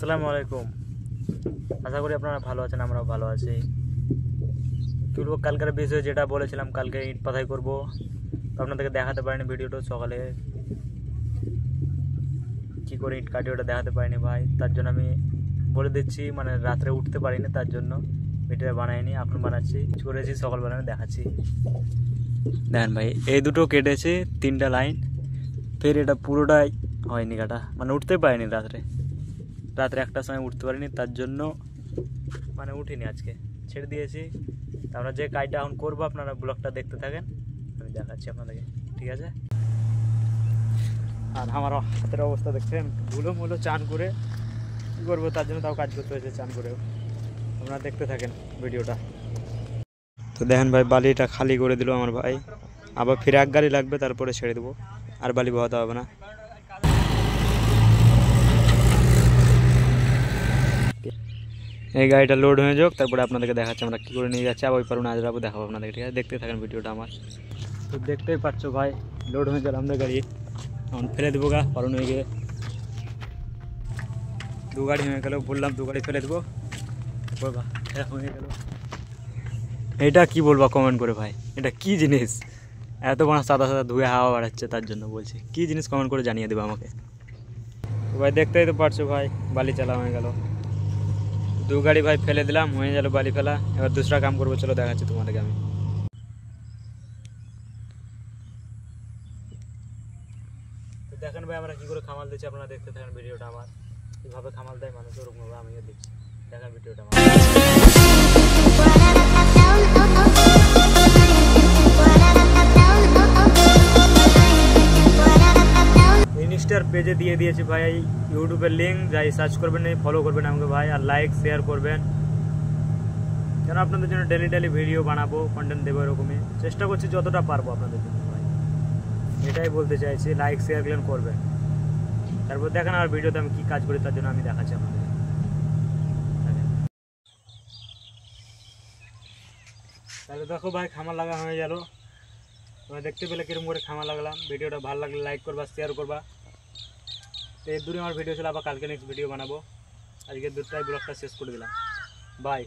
আসসালামু আলাইকুম। আশা করি আপনারা ভালো আছেন, আমরাও ভালো আছি। কি বলবো, কালকের বিষয়ে যেটা বলেছিলাম, কালকে ইট পাথাই করবো, তো আপনাদেরকে দেখাতে পারিনি ভিডিওটা। সকালে কি করে ইট কাটি ওটা দেখাতে পারিনি ভাই, তার জন্য আমি বলে দিচ্ছি, মানে রাত্রে উঠতে পারিনি, তার জন্য ভিডিওটা বানাইনি। এখন বানাচ্ছি, করেছি সকালবেলা আমি দেখাচ্ছি। দেখেন ভাই, এই দুটো কেটেছে 3টা লাইন, ফের এটা পুরোটাই হয়নি কাটা, মানে উঠতে পারিনি রাত্রে 1টার সময় উঠতে পারিনি, তার জন্য মানে উঠিনি, আজকে ছেড়ে দিয়েছি। আমরা যে কাজটা এখন করবো, আপনারা ব্লগটা দেখতে থাকেন, আমি দেখাচ্ছি আপনাদেরকে, ঠিক আছে? আর আমার হাতের অবস্থা দেখছেন, ধুলো চান করে কী করবো, তার জন্য তাও কাজ করতে হয়েছে চান করেও। আপনারা দেখতে থাকেন ভিডিওটা। তো দেখেন ভাই, বালিটা খালি করে দিল আমার ভাই, আবার ফিরে এক গাড়ি লাগবে, তারপরে ছেড়ে দেবো, আর বালি বহাতে হবে না। এই গাড়িটা লোড হয়ে যাক, তারপরে আপনাদেরকে দেখাচ্ছি আমরা কী করে নিয়ে যাচ্ছি। আবার ওই পারুন আজ যাবো, দেখাবো আপনাদেরকে, ঠিক আছে? দেখতে থাকেন ভিডিওটা আমার। তো দেখতেই পাচ্ছ ভাই, লোড হয়ে গেল আমাদের গাড়ি, এখন ফেলে দেবো গা। পারুন হয়ে গিয়ে 2 গাড়ি হয়ে গেল, বললাম 2 গাড়ি ফেলে দেবো, বলবা হয়ে গেল। এটা কি বলবা কমেন্ট করে ভাই, এটা কি জিনিস? এত বড় সাদা সাদা ধুয়ে হাওয়া বাড়াচ্ছে, তার জন্য বলছি কি জিনিস, কমেন্ট করে জানিয়ে দেবে আমাকে। ভাই দেখতেই তো পারছো ভাই, বালি চালা হয়ে গেল, 2 গাড়ি ভাই ফেলে দিলাম, হয়ে গেল বালি ফেলা। এবার दूसरा কাম করবো, চলো দেখাচ্ছি তোমাদেরকে আমি। তো দেখেন ভাই, আমরা কি করে খামাল দিচ্ছি, আপনারা দেখতে থাকেন ভিডিওটা আমার। কীভাবে খামাল দেয় মানুষ, ওরকমভাবে আমিও দিচ্ছি, দেখেন ভিডিওটা আমার। ইনস্টার পেজে দিয়ে দিয়েছি ভাই, ইউটিউবের লিঙ্ক, যাই সার্চ করবেন, ফলো করবেন আমাকে ভাই, আর লাইক শেয়ার করবেন, কেন আপনাদের জন্য ডেলি ভিডিও বানাবো, কন্টেন্ট দেবো, এরকমই চেষ্টা করছি যতটা পারবো আপনাদের জন্য ভাই, এটাই বলতে চাইছি। লাইক শেয়ার করবেন, তারপর দেখেন আর ভিডিওতে আমি কী কাজ করি, তার জন্য আমি দেখাচ্ছি আপনাদের। তাহলে দেখো ভাই, খামার লাগা হয়ে গেল। তোমরা দেখতে পেলে কিরকম করে খামার লাগলাম। ভিডিওটা ভালো লাগলে লাইক করবা, শেয়ার করবা। তো এর দূরে আমার ভিডিও ছিল, আবার কালকে নেক্সট ভিডিও বানাবো। আজকে 2টায় ব্লগটা শেষ করে দিলাম, বাই।